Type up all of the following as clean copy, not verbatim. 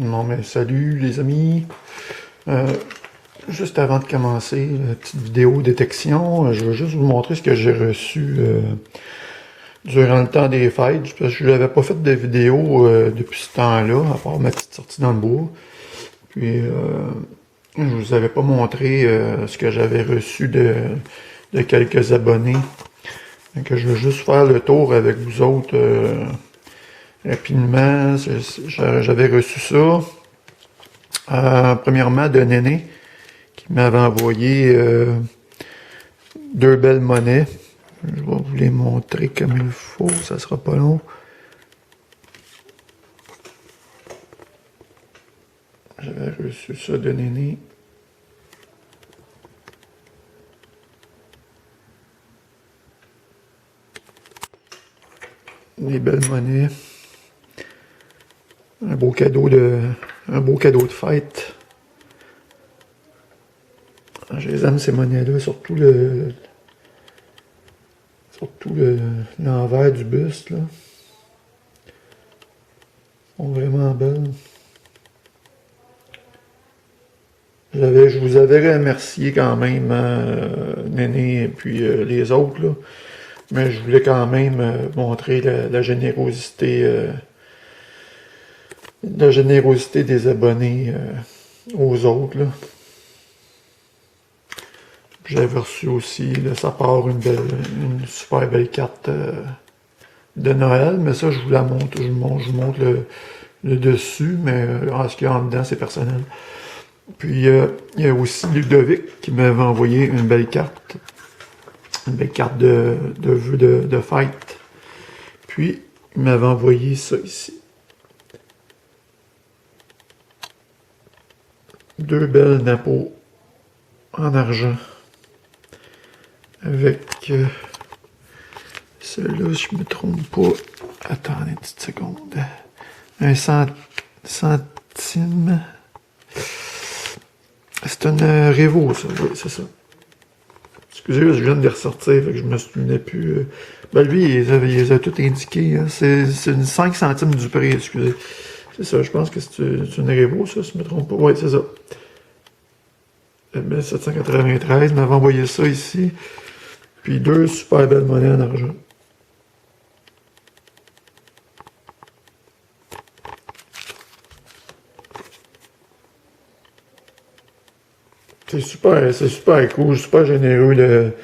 Bon, mais salut les amis. Euh, Juste avant de commencer la petite vidéo détection, je veux juste vous montrer ce que j'ai reçu durant le temps des fêtes. Parce que je n'avais pas fait de vidéo depuis ce temps-là, à part ma petite sortie dans le bois. Puis, je vous avais pas montré ce que j'avais reçu de quelques abonnés. Donc, je veux juste faire le tour avec vous autres rapidement. J'avais reçu ça. Premièrement, de Néné, qui m'avait envoyé deux belles monnaies. Je vais vous les montrer comme il faut, ça sera pas long. J'avais reçu ça de Néné. Des belles monnaies. Un beau cadeau de fête. Je les aime ces monnaies-là, surtout l'envers du buste, là. Ils sont vraiment belles. Je vous avais remercié quand même, Néné et puis les autres, là. Mais je voulais quand même montrer la générosité des abonnés aux autres, là. J'avais reçu aussi de sa part une super belle carte de Noël, mais ça je vous la montre, je vous montre le dessus, mais ce qu'il y a en dedans c'est personnel. Puis il y a aussi Ludovic qui m'avait envoyé une belle carte de vœux de fête. Puis il m'avait envoyé ça ici. Deux belles nappos en argent. Avec celui-là, si je me trompe pas. Attendez une petite seconde. Un centime. C'est une Révo, ça. Oui, c'est ça. Excusez, je viens de les ressortir, fait que je me souvenais plus. Ben lui, il les a tout indiqués. Hein. C'est une 5 centimes du prix, excusez. C'est ça, je pense que c'est une Révo, ça, si je me trompe pas. Oui, c'est ça. 1793, il m'avait envoyé ça ici. Puis deux super belles monnaies en argent. C'est super cool, super généreux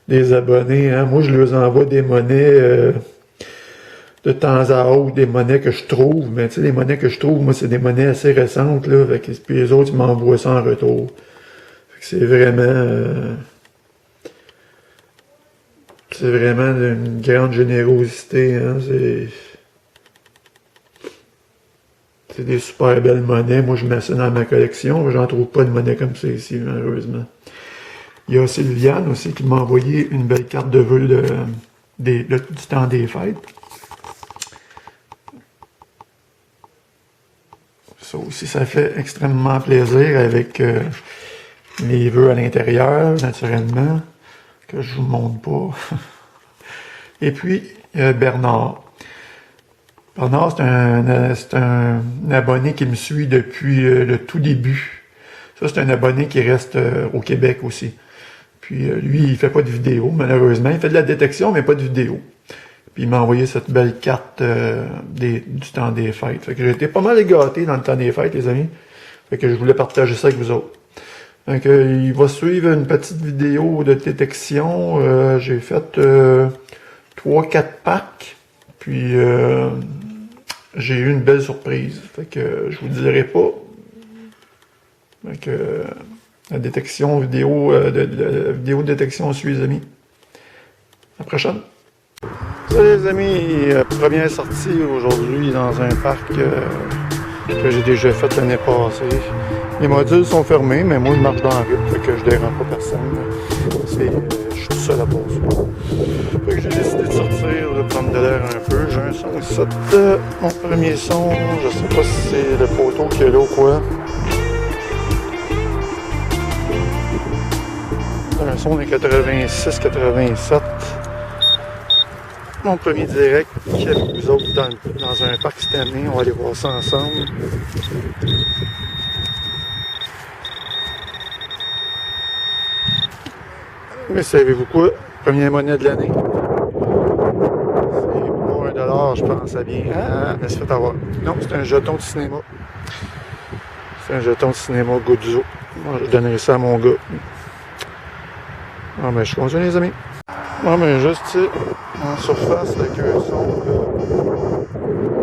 des abonnés. Hein. Moi, je leur envoie des monnaies de temps à autre, des monnaies que je trouve. Mais tu sais, les monnaies que je trouve, moi, c'est des monnaies assez récentes. Là, puis les autres, ils m'envoient ça en retour. C'est vraiment... c'est vraiment d'une grande générosité, hein. C'est des super belles monnaies. Moi, je mets ça dans ma collection. J'en trouve pas de monnaie comme ça ici, malheureusement. Il y a Sylviane aussi qui m'a envoyé une belle carte de vœux du temps des fêtes. Ça aussi, ça fait extrêmement plaisir avec les vœux à l'intérieur, naturellement, que je vous montre pas. Et puis, Bernard. Bernard, c'est un abonné qui me suit depuis le tout début. Ça, c'est un abonné qui reste au Québec aussi. Puis lui, il fait pas de vidéo, malheureusement. Il fait de la détection, mais pas de vidéo. Puis il m'a envoyé cette belle carte du temps des fêtes. Fait que j'ai été pas mal gâté dans le temps des fêtes, les amis. Fait que je voulais partager ça avec vous autres. Donc, il va suivre une petite vidéo de détection. J'ai fait 3-4 packs. Puis, j'ai eu une belle surprise. Fait que je vous dirai pas. Fait que la détection vidéo, la vidéo de détection suit, les amis. À la prochaine. Salut les amis, première sortie aujourd'hui dans un parc que j'ai déjà fait l'année passée. Les modules sont fermés, mais moi je marche dans la rue, fait que je dérange pas personne. Je suis tout seul à passer. Fait que j'ai décidé de sortir, de prendre de l'air un peu. J'ai un son ici. Mon premier son, je sais pas si c'est le poteau qui est là ou quoi. Un son des 86-87. mon premier direct avec vous autres dans un parc cette année. On va aller voir ça ensemble. Mais savez-vous quoi? Première monnaie de l'année. C'est pour $1, je pense, ça vient. Ah, mais c'est fait avoir. Non, c'est un jeton de cinéma. C'est un jeton de cinéma Guzzo. Moi, je donnerai ça à mon gars. Ah, ben, je continue, les amis. Non, mais juste, tu sais, en surface, avec un son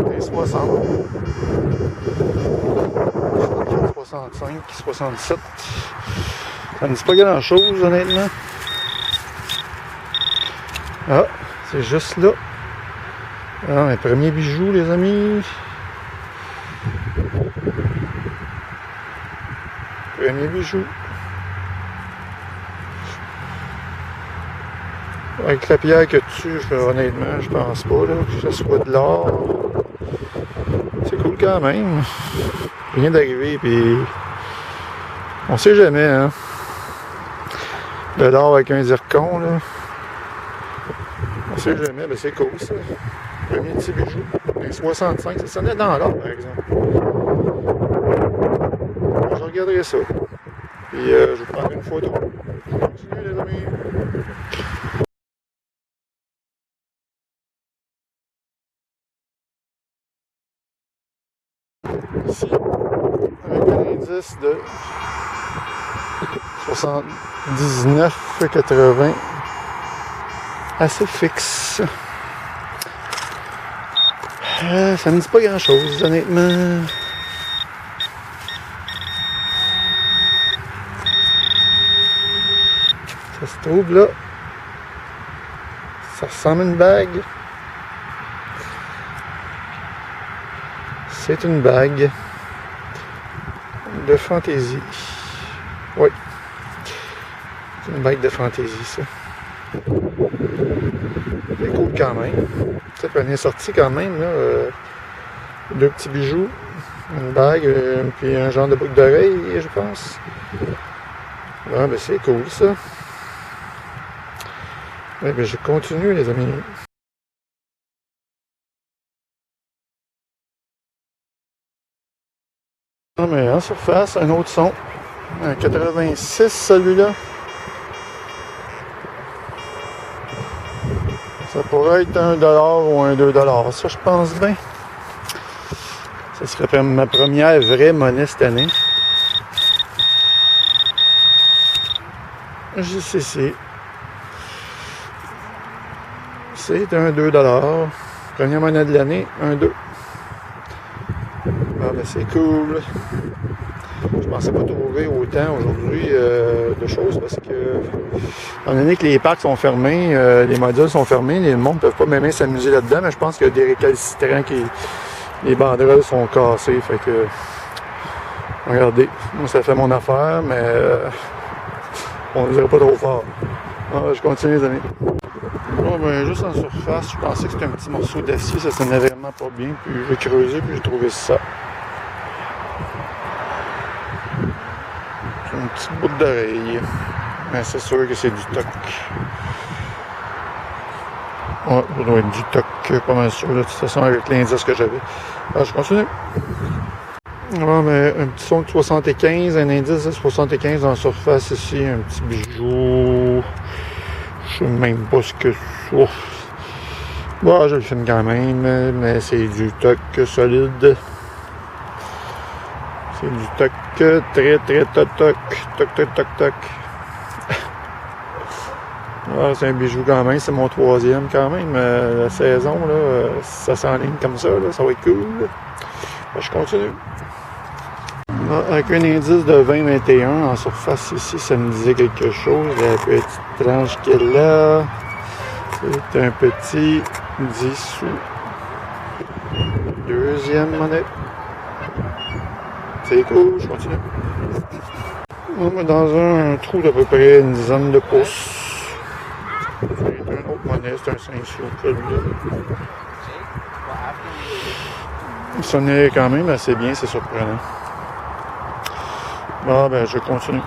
de 60, 64, 65, 67. Ça ne dit pas grand-chose, honnêtement. Ah, c'est juste là. Ah, mes premiers bijoux, les amis. Premier bijou. Avec la pierre que tu, honnêtement, je pense pas là, que ce soit de l'or. C'est cool quand même. Rien d'arriver, puis on sait jamais, hein. De l'or avec un zircon, là. On sait jamais, mais c'est cool ça. Premier petit bijou. Un 65, ça sonnait dans l'or, par exemple. Je regarderai ça. Puis je vous prendrai une photo. Continuez, les amis. Ici, avec un indice de 79,80, assez fixe. Ça ne dit pas grand chose, honnêtement. Ça se trouve là. Ça ressemble à une bague. C'est une bague de fantaisie. Oui. C'est une bague de fantaisie, ça. C'est cool quand même. Ça peut venir sorti quand même, là. Deux petits bijoux, une bague, puis un genre de boucle d'oreille, je pense. Ah, ben c'est cool, ça. Ouais, ben je continue, les amis. Non, mais en surface, un autre son. Un 86, celui-là. Ça pourrait être $1 ou un $2. Ça, je pense bien. Ça serait ma première vraie monnaie cette année. Je sais. C'est un $2. Première monnaie de l'année, un 2. Ah ben c'est cool. Je pensais pas trouver autant aujourd'hui de choses parce que étant donné que les parcs sont fermés, les modules sont fermés, le monde ne peut pas même s'amuser là-dedans, mais je pense qu'il y a des récalcitrants qui. Les banderoles sont cassées, fait que. Regardez, moi ça fait mon affaire, mais on ne dirait pas trop fort. Ah, je continue les amis. Bon, ben, juste en surface, je pensais que c'était un petit morceau d'acier, ça sonnait vraiment pas bien, puis j'ai creusé, puis j'ai trouvé ça. C'est une petite bout d'oreille, mais c'est sûr que c'est du toc. Ouais, ça doit être du toc, pas mal sûr, de toute façon, avec l'indice que j'avais. Alors, je continue. Ouais, mais un petit son de 75, un indice de 75 en surface ici, un petit bijou. Je sais même pas ce que c'est. Bon, je le filme quand même, mais c'est du toc solide. C'est du toc très toc. Ah, c'est un bijou quand même, c'est mon 3e quand même. La saison, là, ça s'enligne comme ça, là, ça va être cool. Ben, je continue. Avec un indice de 20-21 en surface ici, ça me disait quelque chose. La petite tranche qu'elle a, c'est un petit 10 sous. Deuxième monnaie. C'est cool, je continue. Dans un trou d'à peu près une dizaine de pouces. C'est une autre monnaie, c'est un 5 sous, celui-là. Il sonnait quand même assez bien, c'est surprenant. Ah ben je continue.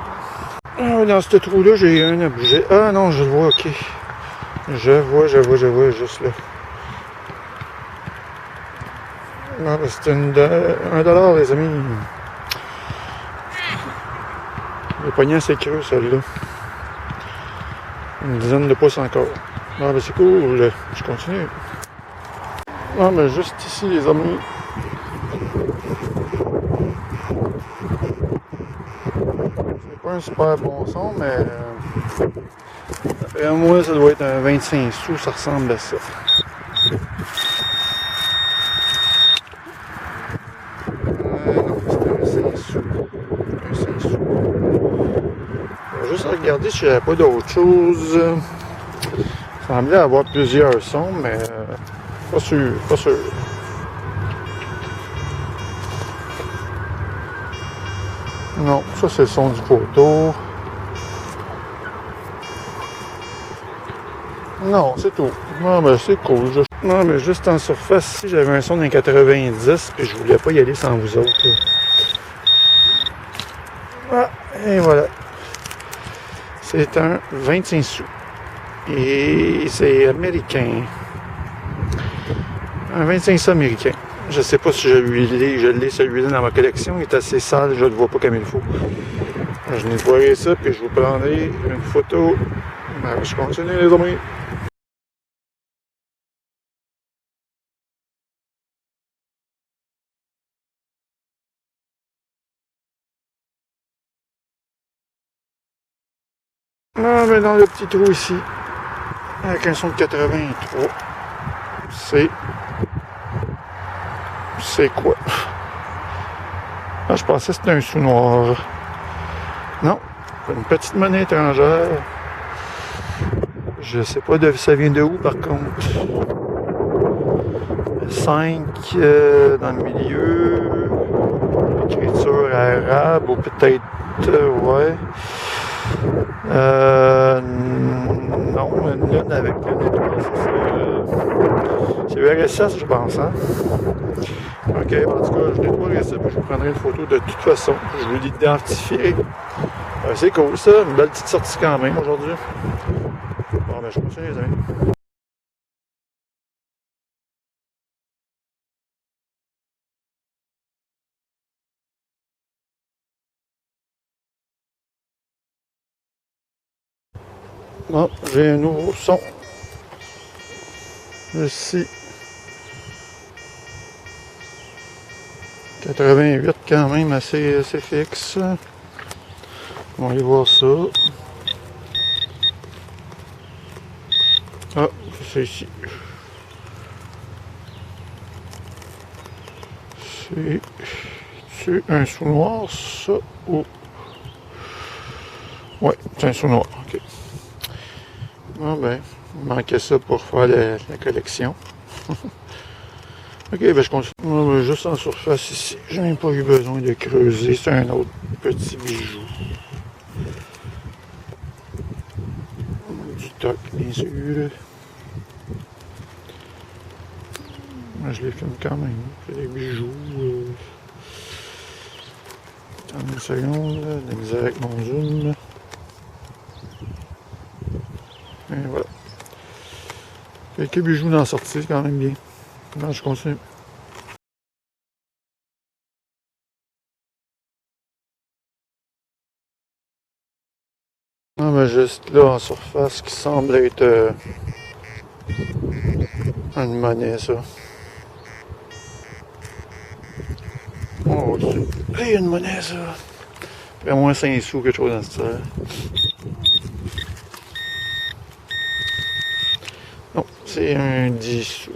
Ah, dans ce trou-là, j'ai un objet. Ah non, je le vois, ok. Je vois, juste là. Non, c'est $1 les amis. Le poignet c'est creux celle-là. Une dizaine de pouces encore. Ah ben c'est cool, je continue. Ah ben juste ici les amis. C'est pas un super bon son, mais à moi ça doit être un 25 sous, ça ressemble à ça. Non, c'est un 5 sous. Un 5 sous. Je vais juste regarder si j'avais pas d'autre chose. Il semblait avoir plusieurs sons, mais pas sûr, pas sûr. Non, ça c'est le son du poteau. Non, c'est tout. Non, ben c'est cool. Non, mais juste en surface, si j'avais un son d'un 90, puis je voulais pas y aller sans vous autres. Ah, et voilà. C'est un 25 sous. Et c'est américain. Un 25 sous américain. Je sais pas si je l'ai celui-là dans ma collection. Il est assez sale, je ne le vois pas comme il faut. Je nettoierai ça, puis je vous prendrai une photo. Ben, je continue les amis. Ah, ben dans le petit trou ici, avec un son de 83, c'est quoi? Ah, je pensais que c'était un sou noir. Non, une petite monnaie étrangère. Je sais pas de ça vient de où par contre. 5 dans le milieu. Écriture arabe ou peut-être ouais. Non, une lune avec une étoile, c'est URSS, je pense, hein? Ok, en tout cas, je nettoierai ça, puis je vous prendrai une photo de toute façon. Je vous l'identifierai. C'est cool, ça. Une belle petite sortie quand même aujourd'hui. Bon, ben, je continue, les amis. Bon, j'ai un nouveau son. Ici. 88 quand même, assez fixe. On va aller voir ça. Ah, c'est ici. C'est un sou noir, ça, ou... Ouais, c'est un sou noir, ok. Ah ben, il manquait ça pour faire la collection. Ok, ben je continue. Ah, ben, juste en surface ici, j'ai même pas eu besoin de creuser, c'est un autre petit bijou. Du toc, bien sûr. Je les filme quand même, c'est des bijoux. Attends une seconde, de misère avec mon zoom. Et voilà. Quelques bijoux dans la sortie, c'est quand même bien. Non, je continue. Ah, ben juste là en surface qui semble être une monnaie, ça. Oh, c'est une monnaie, ça. Il y a moins 5 sous, quelque chose dans ce style. Non, c'est un 10 sous.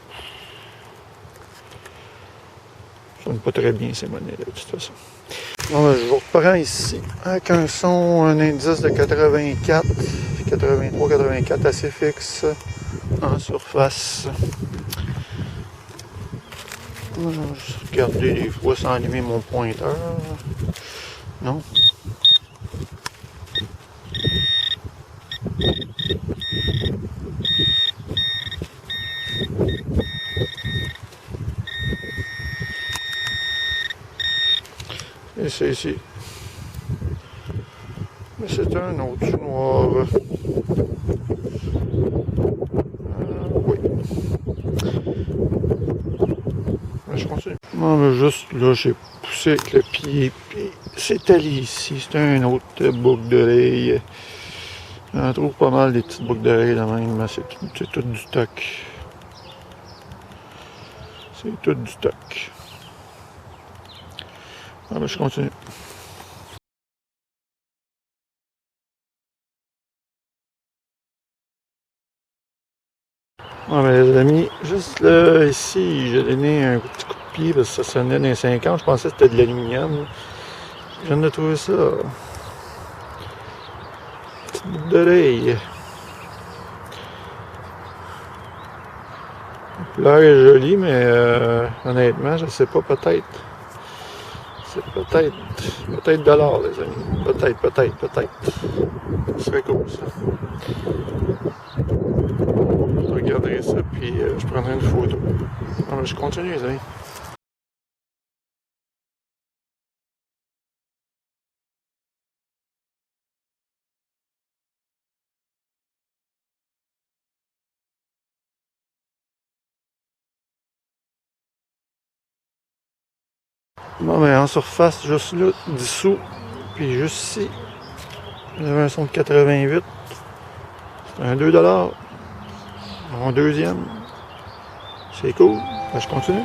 Ça sonne pas très bien ces monnaies-là, de toute façon. Bon, ben, je vous reprends ici avec un son, un indice de 84, 83, 84 assez fixe en surface. Je vais regarder des fois sans allumer mon pointeur. Non. Et c'est ici. Mais c'est un autre sou noir. Oui. Je continue. Non, mais juste là, j'ai poussé avec le pied, puis c'est allé ici. C'est un autre boucle d'oreille. J'en trouve pas mal des petites boucles d'oreilles là même, mais c'est tout du stock. C'est tout du stock. Ah ben je continue. Ah ben les amis, juste là, ici, j'ai donné un petit coup de pied parce que ça sonnait dans les 50. Je pensais que c'était de l'aluminium. Je viens de trouver ça. Petite boucle d'oreille. L'air est joli, mais honnêtement, je sais pas, peut-être. C'est peut-être de l'or, les amis. Peut-être. Ce serait cool, ça. Je regarderai ça, puis je prendrai une photo. Ah, je continue, les amis. Bon, mais en surface, juste là, dessous, puis juste ici, j'avais un son de 88. C'est un 2$. Un deuxième. C'est cool. Ben, je continue.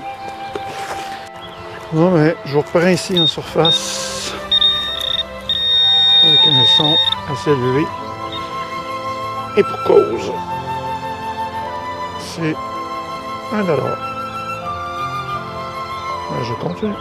Bon, mais je vous reprends ici en surface. Avec un son assez élevé. Et pour cause, c'est $1. Ben, je continue.